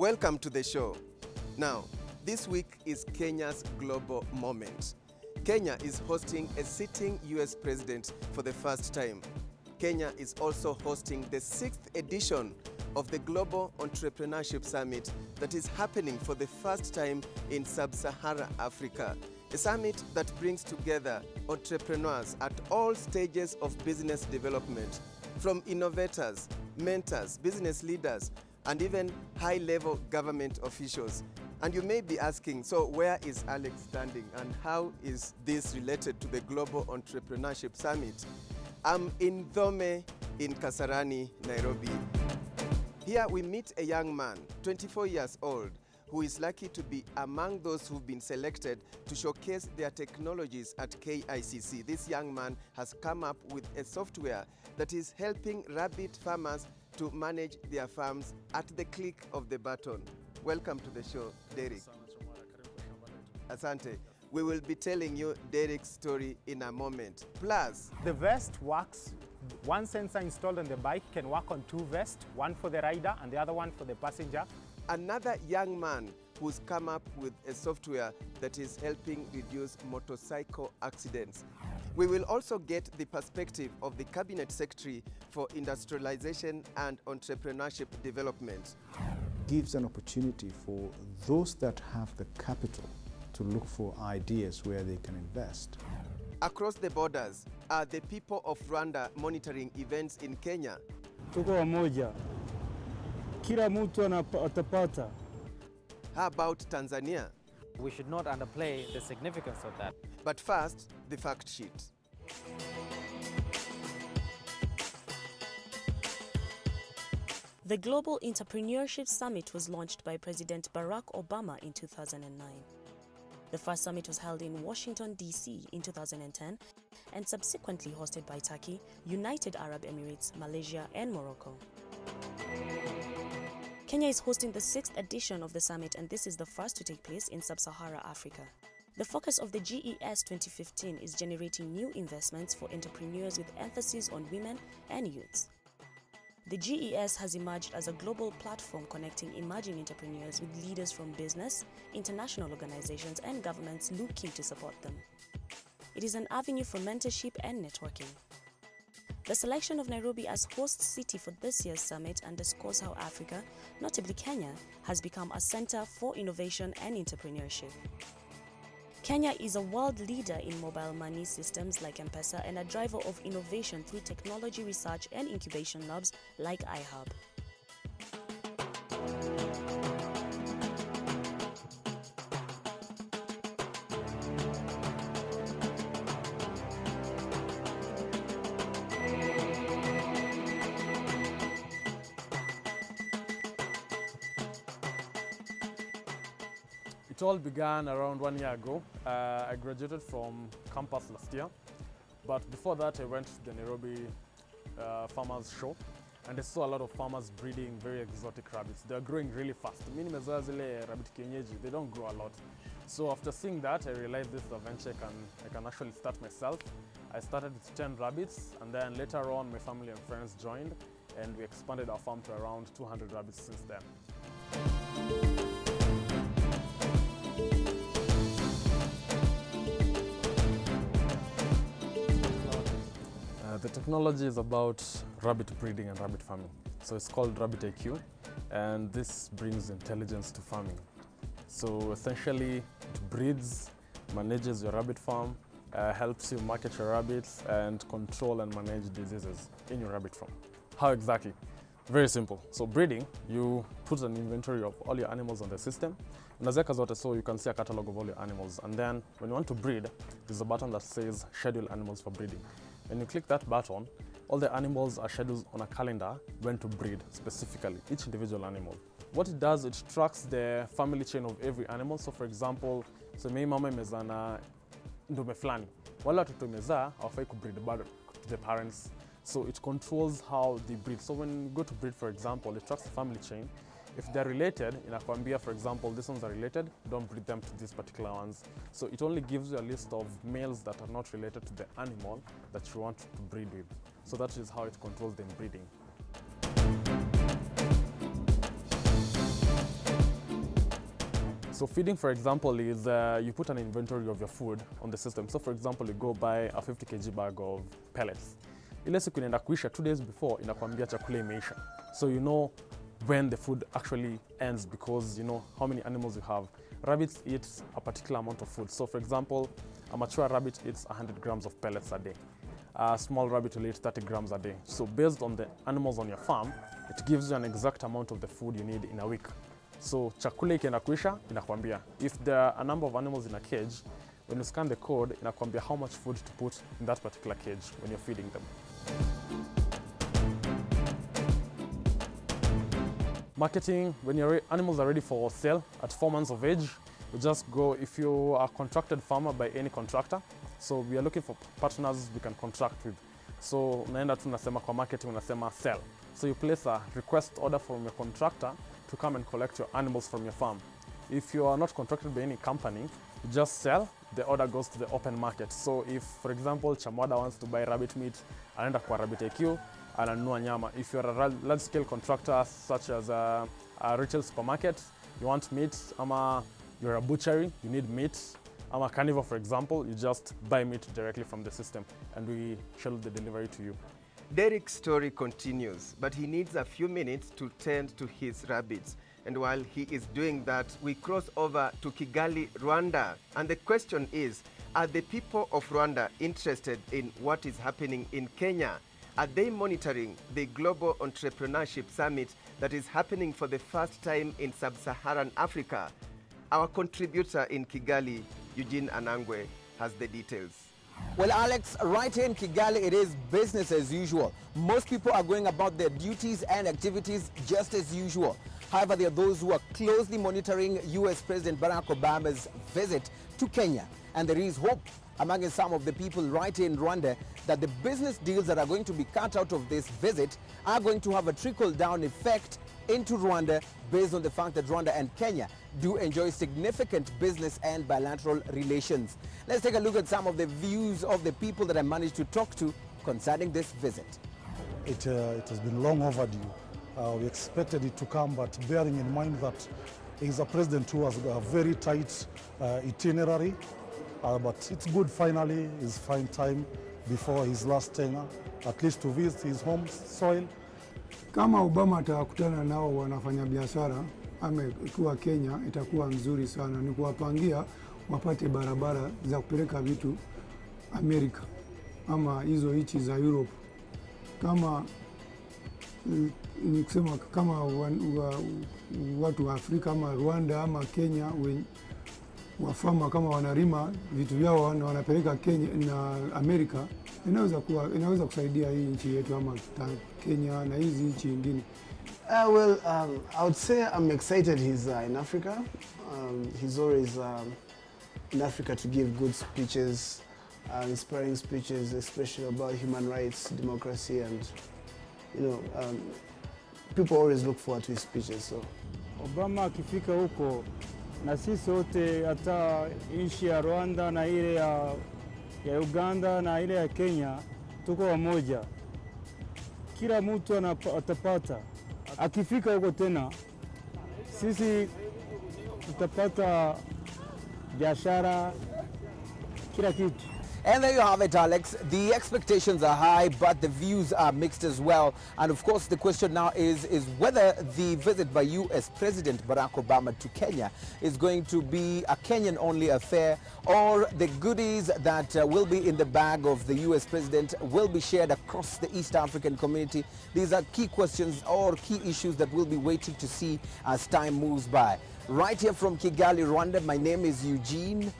Welcome to the show. Now, this week is Kenya's global moment. Kenya is hosting a sitting US president for the first time. Kenya is also hosting the 6th edition of the Global Entrepreneurship Summit that is happening for the first time in sub-Saharan Africa. A summit that brings together entrepreneurs at all stages of business development, from innovators, mentors, business leaders, and even high-level government officials. And you may be asking, so where is Alex standing and how is this related to the Global Entrepreneurship Summit? I'm in Dome in Kasarani, Nairobi. Here we meet a young man, 24 years old, who is lucky to be among those who've been selected to showcase their technologies at KICC. This young man has come up with a software that is helping rabbit farmers to manage their farms at the click of the button. Welcome to the show, Derek. Asante. We will be telling you Derek's story in a moment. Plus, the vest works. One sensor installed on the bike can work on 2 vests, one for the rider and the other one for the passenger. Another young man who's come up with a software that is helping reduce motorcycle accidents. We will also get the perspective of the Cabinet Secretary for Industrialization and Entrepreneurship Development. Gives an opportunity for those that have the capital to look for ideas where they can invest. Across the borders, are the people of Rwanda monitoring events in Kenya? Tuko wamoja. Kila mtu atapata. How about Tanzania? We should not underplay the significance of that. But first, the fact sheet. The Global Entrepreneurship Summit was launched by President Barack Obama in 2009. The first summit was held in Washington, D.C. in 2010 and subsequently hosted by Turkey, United Arab Emirates, Malaysia and Morocco. Kenya is hosting the 6th edition of the summit, and this is the first to take place in sub-Saharan Africa. The focus of the GES 2015 is generating new investments for entrepreneurs with emphasis on women and youths. The GES has emerged as a global platform connecting emerging entrepreneurs with leaders from business, international organizations, and governments looking to support them. It is an avenue for mentorship and networking. The selection of Nairobi as host city for this year's summit underscores how Africa, notably Kenya, has become a center for innovation and entrepreneurship. Kenya is a world leader in mobile money systems like M-Pesa and a driver of innovation through technology research and incubation labs like iHub. It all began around 1 year ago. I graduated from campus last year, but before that I went to the Nairobi farmers show, and I saw a lot of farmers breeding very exotic rabbits. They are growing really fast. Mimi nimezoea zile rabbit kienyeji, they don't grow a lot. So after seeing that, I realized this is a venture I can actually start myself. I started with 10 rabbits, and then later on my family and friends joined, and we expanded our farm to around 200 rabbits since then. The technology is about rabbit breeding and rabbit farming. So it's called Rabbit IQ, and this brings intelligence to farming. So essentially it breeds, manages your rabbit farm, helps you market your rabbits and control and manage diseases in your rabbit farm. How exactly? Very simple. So breeding, you put an inventory of all your animals on the system. So you can see a catalog of all your animals. And then when you want to breed, there's a button that says schedule animals for breeding. When you click that button, all the animals are scheduled on a calendar when to breed specifically, each individual animal. What it does, it tracks the family chain of every animal. So for example, mimi mama imezaa na ndume fulani. Wale watoto imezaa hawafai kubreed bado to the parents. So it controls how they breed. So when you go to breed, for example, it tracks the family chain. If they're related, in Akwambia, for example, these ones are related, don't breed them to these particular ones. So it only gives you a list of males that are not related to the animal that you want to breed with. So that is how it controls the inbreeding. So feeding, for example, is you put an inventory of your food on the system. So for example, you go buy a 50 kg bag of pellets. Ile siku inaenda kuisha 2 days before inakwambia chakula imeisha. So you know when the food actually ends because you know how many animals you have. Rabbits eat a particular amount of food. So for example, a mature rabbit eats 100 grams of pellets a day. A small rabbit will eat 30 grams a day. So based on the animals on your farm, it gives you an exact amount of the food you need in a week. So chakula ikienda kuisha inakwambia. If there are a number of animals in a cage, when you scan the code, inakwambia how much food to put in that particular cage when you're feeding them. Marketing, when your animals are ready for sale at 4 months of age, you just go, if you are a contracted farmer by any contractor, so we are looking for partners we can contract with. So unaenda tu unasema kwa marketing, unasema sell. So you place a request order from your contractor to come and collect your animals from your farm. If you are not contracted by any company, you just sell, the order goes to the open market. So if, for example, CHAMWADA wants to buy rabbit meat, anaenda kwa Rabbit IQ, ananunua nyama. If you're a large-scale contractor, such as a retail supermarket, you want meat, ama you're a butchery, you need meat, ama carnivore, for example, you just buy meat directly from the system, and we schedule the delivery to you. Derek's story continues, but he needs a few minutes to tend to his rabbits. And while he is doing that, we cross over to Kigali, Rwanda. And the question is, are the people of Rwanda interested in what is happening in Kenya? Are they monitoring the Global Entrepreneurship Summit that is happening for the first time in sub-Saharan Africa? Our contributor in Kigali, Eugene Anangwe, has the details. Well, Alex, right here in Kigali, it is business as usual. Most people are going about their duties and activities just as usual. However, there are those who are closely monitoring US President Barack Obama's visit to Kenya. And there is hope among some of the people right here in Rwanda that the business deals that are going to be cut out of this visit are going to have a trickle-down effect into Rwanda based on the fact that Rwanda and Kenya do enjoy significant business and bilateral relations. Let's take a look at some of the views of the people that I managed to talk to concerning this visit. It has been long overdue. We expected it to come, but bearing in mind that he's a president who has a very tight itinerary, but it's good finally, it's fine time before his last tenure, at least to visit his home soil. Kama Obama atakutana nao wanafanya biashara ikiwa Kenya, itakuwa nzuri sana. Ni kuwapangia wapate barabara za kupeleka vitu Amerika ama hizo nchi za Europe. Kama nikisema kama watu wa Afrika ama Rwanda ama Kenya wafama kama wanarima vitu vyao wanapeleka Kenya na Amerika, inaweza kusaidia hii nchi yetu ama Kenya na hizi nchi nyingine. Well, I would say I'm excited he's in Africa. He's always in Africa to give good speeches, inspiring speeches, especially about human rights, democracy, and people always look forward to his speeches. So Obama akifika huko na sisi wote, hata nchi ya Rwanda na ile ya Uganda na ile ya Kenya, tuko wamoja. Kila mtu atapata. Akifika huko tena, sisi tutapata biashara, kila kitu. And there you have it, Alex. The expectations are high, but the views are mixed as well. And of course, the question now is whether the visit by US President Barack Obama to Kenya is going to be a Kenyan-only affair, or the goodies that will be in the bag of the US President will be shared across the East African community. These are key questions or key issues that we'll be waiting to see as time moves by. Right here from Kigali, Rwanda, my name is Eugene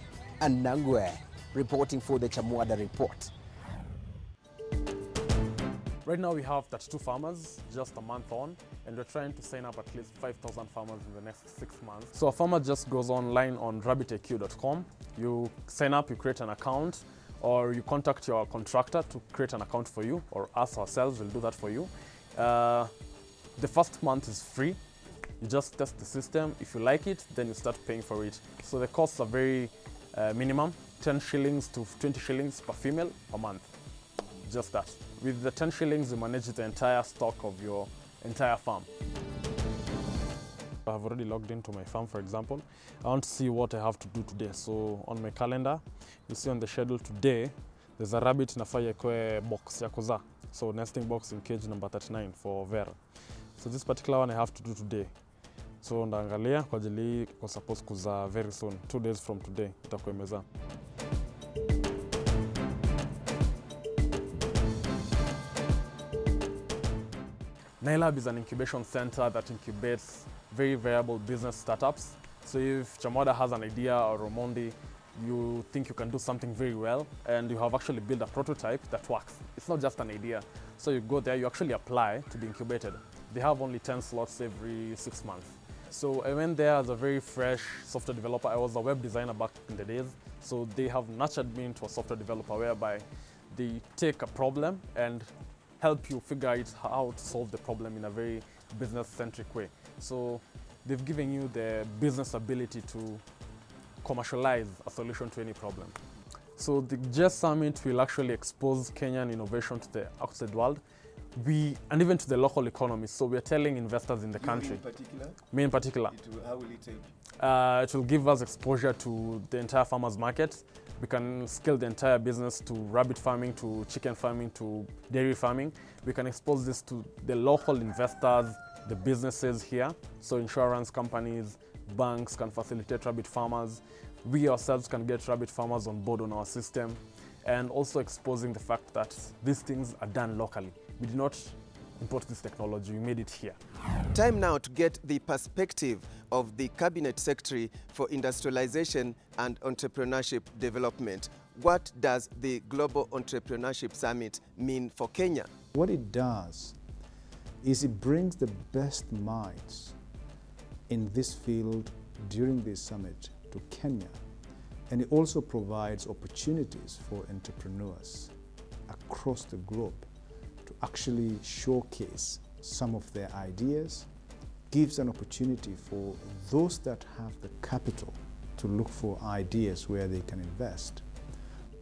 Anangwe, reporting for the CHAMWADA report. Right now we have 32 farmers, just a month on, and we're trying to sign up at least 5,000 farmers in the next 6 months. So a farmer just goes online on rabbitiq.com. You sign up, you create an account, or you contact your contractor to create an account for you, or us ourselves will do that for you. The first month is free. You just test the system. If you like it, then you start paying for it. So the costs are very minimum, 10 shillings to 20 shillings per female per month. Just that. With the 10 shillings, you manage the entire stock of your entire farm. I have already logged into my farm, for example. I want to see what I have to do today. So on my calendar, you see on the schedule today, there's a rabbit nafaa yekwe box ya kuzaa. So nesting box in cage number 39 for Vera. So this particular one I have to do today. So ndaangalia kwa ajili iko supposed kuzaa very soon, 2 days from today itakuwa imezaa. Nailab is an incubation center that incubates very viable business startups. So if CHAMWADA has an idea, or Romondi, you think you can do something very well and you have actually built a prototype that works. It's not just an idea. So you go there, you actually apply to be incubated. They have only 10 slots every 6 months. So I went there as a very fresh software developer. I was a web designer back in the days. So they have nurtured me into a software developer whereby they take a problem and help you figure out how to solve the problem in a very business-centric way. So they've given you the business ability to commercialize a solution to any problem. So the JES Summit will actually expose Kenyan innovation to the outside world, and even to the local economy. So we're telling investors in the country. Me in particular? How will it help? It will give us exposure to the entire farmers market. We can scale the entire business to rabbit farming, to chicken farming, to dairy farming. We can expose this to the local investors, the businesses here. So insurance companies, banks can facilitate rabbit farmers. We ourselves can get rabbit farmers on board on our system, and also exposing the fact that these things are done locally. We did not import this technology, we made it here. Time now to get the perspective of the Cabinet Secretary for Industrialization and Entrepreneurship Development. What does the Global Entrepreneurship Summit mean for Kenya? What it does is it brings the best minds in this field during this summit to Kenya, and it also provides opportunities for entrepreneurs across the globe to actually showcase some of their ideas, gives an opportunity for those that have the capital to look for ideas where they can invest,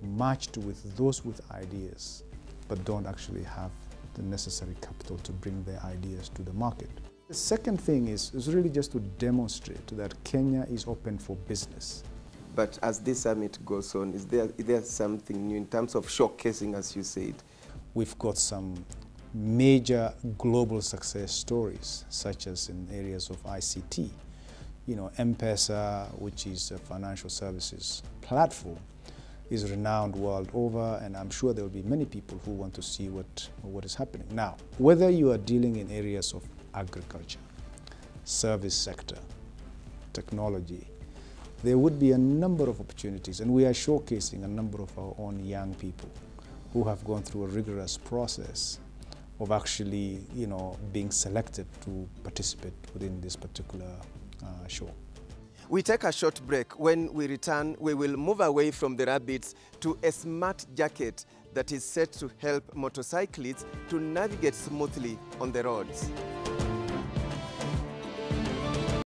matched with those with ideas but don't actually have the necessary capital to bring their ideas to the market. The second thing is really just to demonstrate that Kenya is open for business. But as this summit goes on, is there something new in terms of showcasing, as you said? We've got some major global success stories, such as in areas of ICT. You know, M-Pesa, which is a financial services platform, is renowned world over, and I'm sure there will be many people who want to see what is happening. Now, whether you are dealing in areas of agriculture, service sector, technology, there would be a number of opportunities, and we are showcasing a number of our own young people who have gone through a rigorous process of actually, you know, being selected to participate within this particular show. We take a short break. When we return, we will move away from the rabbits to a smart jacket that is set to help motorcyclists to navigate smoothly on the roads.